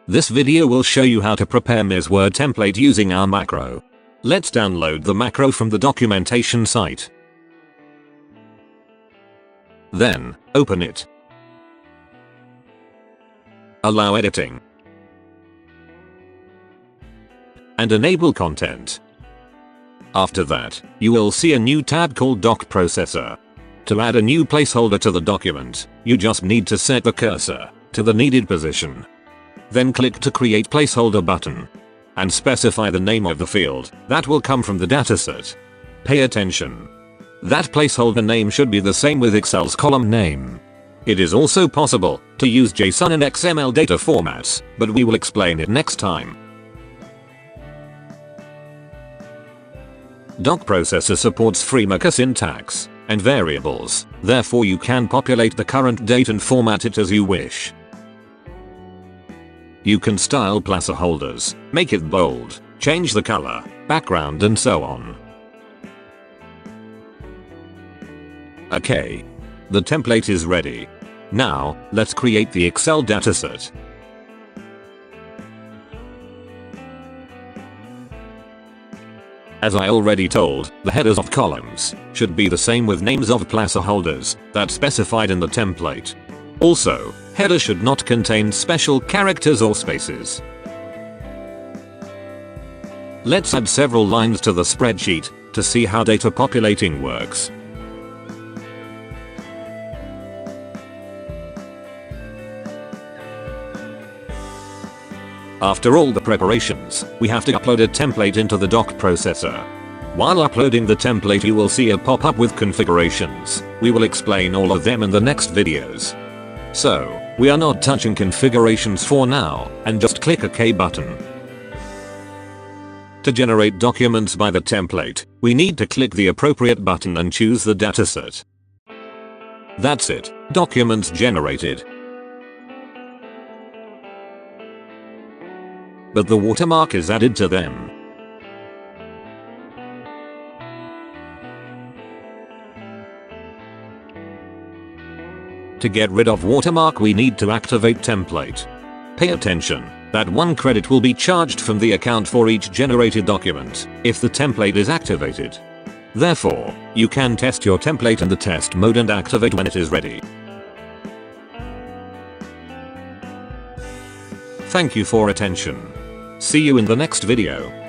This video will show you how to prepare Ms. Word template using our macro. Let's download the macro from the documentation site. Then, open it. Allow editing. And enable content. After that, you will see a new tab called DocProcessor. To add a new placeholder to the document, you just need to set the cursor to the needed position. Then click to create placeholder button. And specify the name of the field that will come from the dataset. Pay attention. That placeholder name should be the same with Excel's column name. It is also possible to use JSON and XML data formats, but we will explain it next time. DocProcessor supports FreeMaker syntax and variables, therefore you can populate the current date and format it as you wish. You can style placeholders, make it bold, change the color, background and so on. Okay. The template is ready. Now, let's create the Excel dataset. As I already told, the headers of columns should be the same with names of placeholders that's specified in the template. Also, header should not contain special characters or spaces. Let's add several lines to the spreadsheet to see how data populating works. After all the preparations, we have to upload a template into the DocProcessor. While uploading the template you will see a pop-up with configurations. We will explain all of them in the next videos. So, we are not touching configurations for now, and just click OK button. To generate documents by the template, we need to click the appropriate button and choose the dataset. That's it, documents generated. But the watermark is added to them. To get rid of watermark we need to activate template. Pay attention, that 1 credit will be charged from the account for each generated document if the template is activated. Therefore, you can test your template in the test mode and activate when it is ready. Thank you for attention. See you in the next video.